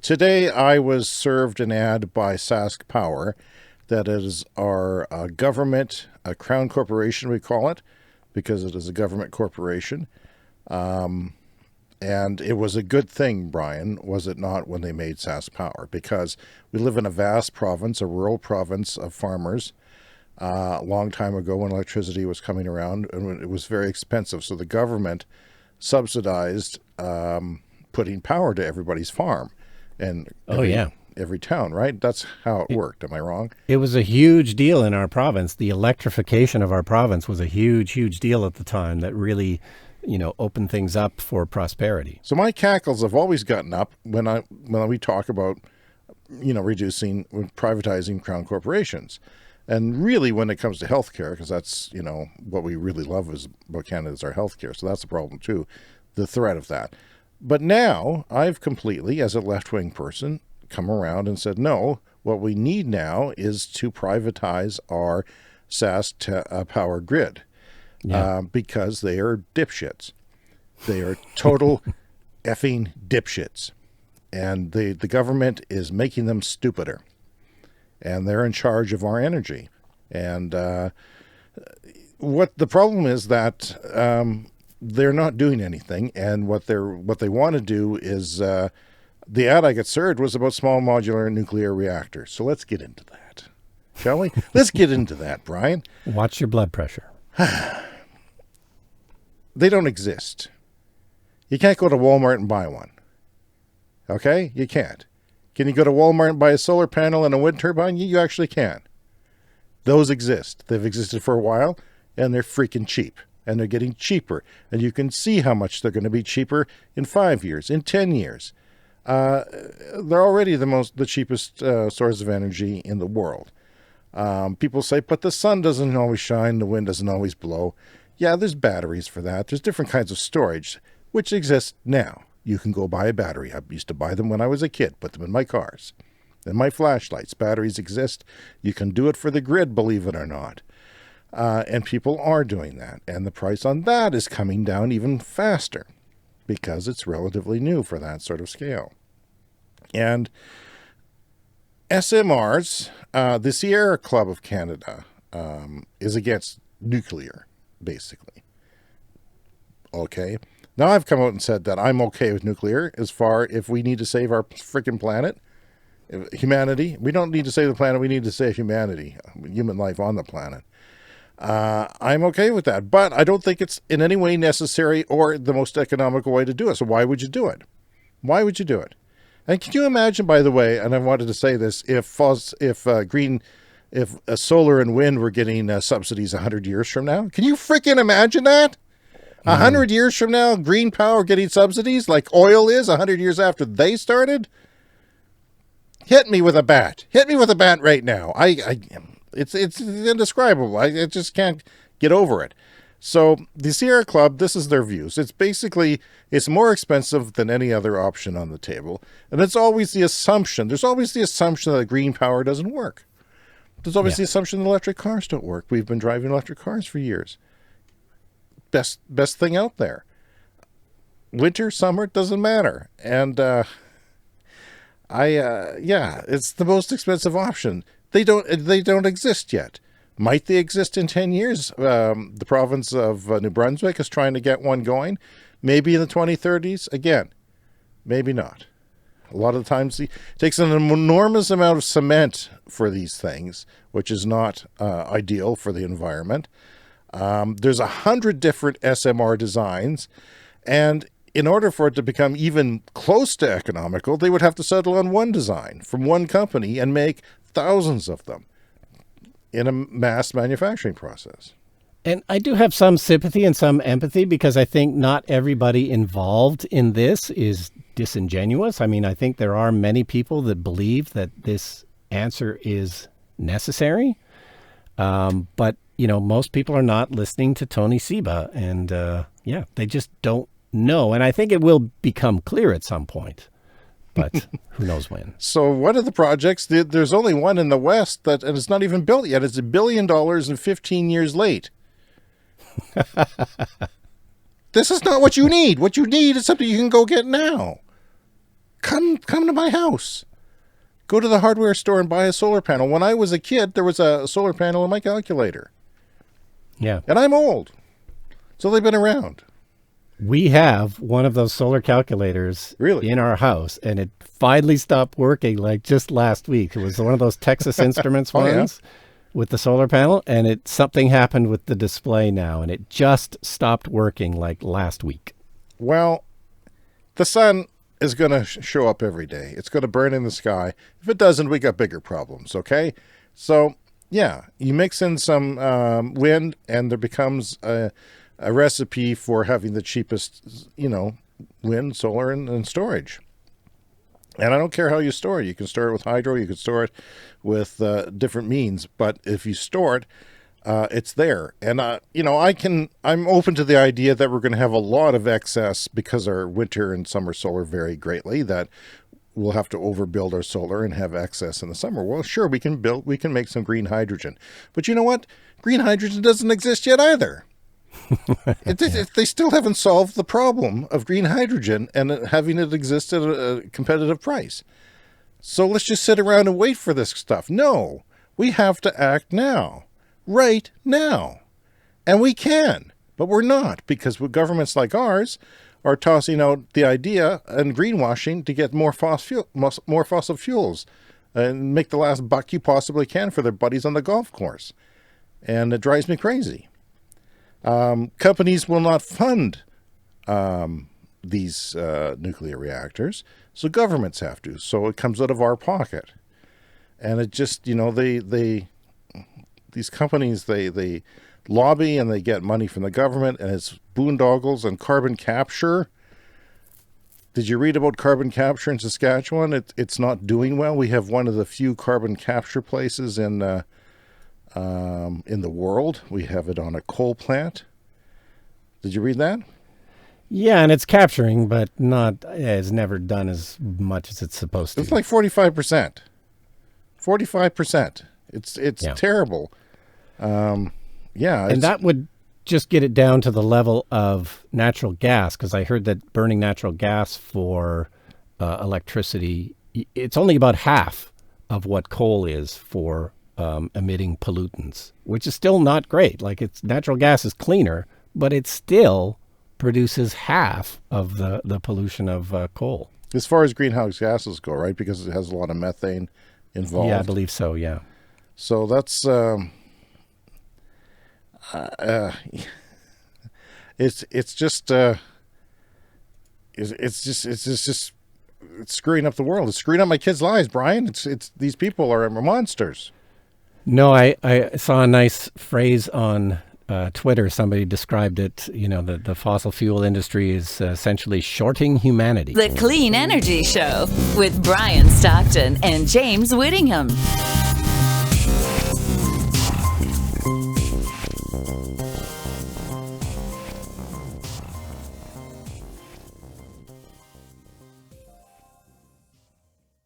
Today I was served an ad by SaskPower that is our government, a crown corporation we call it, because it is a government corporation. And it was a good thing, Brian, was it not, when they made SaskPower? Because we live in a vast province, a rural province of farmers, a long time ago when electricity was coming around, and when it was very expensive. So the government subsidized putting power to everybody's farm and every town, right? That's how it worked. Am I wrong? It was a huge deal in our province. The electrification of our province was a huge, huge deal at the time that really, opened things up for prosperity. So my cackles have always gotten up when we talk about, reducing, privatizing crown corporations. And really, when it comes to healthcare, because that's, what we really love about Canada is our healthcare. So that's the problem too, the threat of that. But now I've completely, as a left-wing person, come around and said, no, what we need now is to privatize our SaskPower grid, because they are dipshits. They are total effing dipshits. And the government is making them stupider. And they're in charge of our energy. And what the problem is that they're not doing anything, and what they want to do is the ad I got served was about small modular nuclear reactors. So let's get into that, shall we? Let's get into that, Brian. Watch your blood pressure. They don't exist. You can't go to Walmart and buy one. Okay? You can't. Can you go to Walmart and buy a solar panel and a wind turbine? You actually can. Those exist. They've existed for a while, and they're freaking cheap. And they're getting cheaper. And you can see how much they're going to be cheaper in 5 years, in 10 years. They're already the cheapest source of energy in the world. People say, but the sun doesn't always shine, the wind doesn't always blow. Yeah, there's batteries for that. There's different kinds of storage, which exist now. You can go buy a battery. I used to buy them when I was a kid, put them in my cars. And my flashlights. Batteries exist. You can do it for the grid, believe it or not. And people are doing that. And the price on that is coming down even faster because it's relatively new for that sort of scale. And SMRs, the Sierra Club of Canada, is against nuclear, basically. Okay. Now I've come out and said that I'm okay with nuclear as far if we need to save our freaking planet, humanity. We don't need to save the planet. We need to save humanity, human life on the planet. I'm okay with that, but I don't think it's in any way necessary or the most economical way to do it. So why would you do it? Why would you do it? And can you imagine, by the way, and I wanted to say this, if solar and wind were getting subsidies 100 years from now? Can you freaking imagine that? 100 years from now, green power getting subsidies like oil is 100 years after they started? Hit me with a bat. Hit me with a bat right now. It's indescribable. I just can't get over it. So the Sierra Club, this is their views. It's more expensive than any other option on the table. And it's always the assumption. There's always the assumption that green power doesn't work. There's always the assumption that electric cars don't work. We've been driving electric cars for years. Best thing out there. Winter, summer, it doesn't matter. And it's the most expensive option. They don't exist yet. Might they exist in 10 years? The province of New Brunswick is trying to get one going. Maybe in the 2030s. Again, maybe not. A lot of the times it takes an enormous amount of cement for these things, which is not ideal for the environment. There's 100 different SMR designs, and in order for it to become even close to economical, they would have to settle on one design from one company and make thousands of them in a mass manufacturing process. And I do have some sympathy and some empathy because I think not everybody involved in this is disingenuous. I mean, I think there are many people that believe that this answer is necessary. But, most people are not listening to Tony Seba. And, they just don't know. And I think it will become clear at some point. But who knows when. So one of the projects, there's only one in the West, and it's not even built yet. It's $1 billion and 15 years late. This is not what you need. What you need is something you can go get now. come to my house. Go to the hardware store and buy a solar panel. When I was a kid, there was a solar panel in my calculator. Yeah. And I'm old. So they've been around. We have one of those solar calculators in our house, and it finally stopped working like just last week. It was one of those Texas Instruments ones with the solar panel, and something happened with the display now, and it just stopped working like last week. Well, the sun is going to show up every day. It's going to burn in the sky. If it doesn't, we got bigger problems, okay? So, yeah, you mix in some wind, and there becomes a recipe for having the cheapest, wind, solar, and storage. And I don't care how you store it. You can store it with hydro. You can store it with different means. But if you store it, it's there. And, I'm open to the idea that we're going to have a lot of excess because our winter and summer solar vary greatly, that we'll have to overbuild our solar and have excess in the summer. Well, sure, we can make some green hydrogen. But you know what? Green hydrogen doesn't exist yet either. They still haven't solved the problem of green hydrogen and having it exist at a competitive price. So let's just sit around and wait for this stuff. No, we have to act now, right now. And we can, but we're not, because governments like ours are tossing out the idea and greenwashing to get more fossil fuels and make the last buck you possibly can for their buddies on the golf course. And it drives me crazy. Companies will not fund these nuclear reactors, so governments have to. So it comes out of our pocket, and it just these companies they lobby and they get money from the government, and it's boondoggles and carbon capture. Did you read about carbon capture in Saskatchewan? It's not doing well. We have one of the few carbon capture places in the world. We have it on a coal plant. Did you read that? Yeah, and it's capturing, but it's never done as much as it's supposed to. It's like 45%. 45%. It's terrible. And that would just get it down to the level of natural gas, because I heard that burning natural gas for electricity, it's only about half of what coal is for emitting pollutants, which is still not great. Like, natural gas is cleaner, but it still produces half of the pollution of coal. As far as greenhouse gases go, right? Because it has a lot of methane involved. Yeah, I believe so, yeah. So that's it's just screwing up the world. It's screwing up my kids' lives, Brian. It's these people are monsters. No, I saw a nice phrase on Twitter. Somebody described it, the fossil fuel industry is essentially shorting humanity. The Clean Energy Show with Brian Stockton and James Whittingham.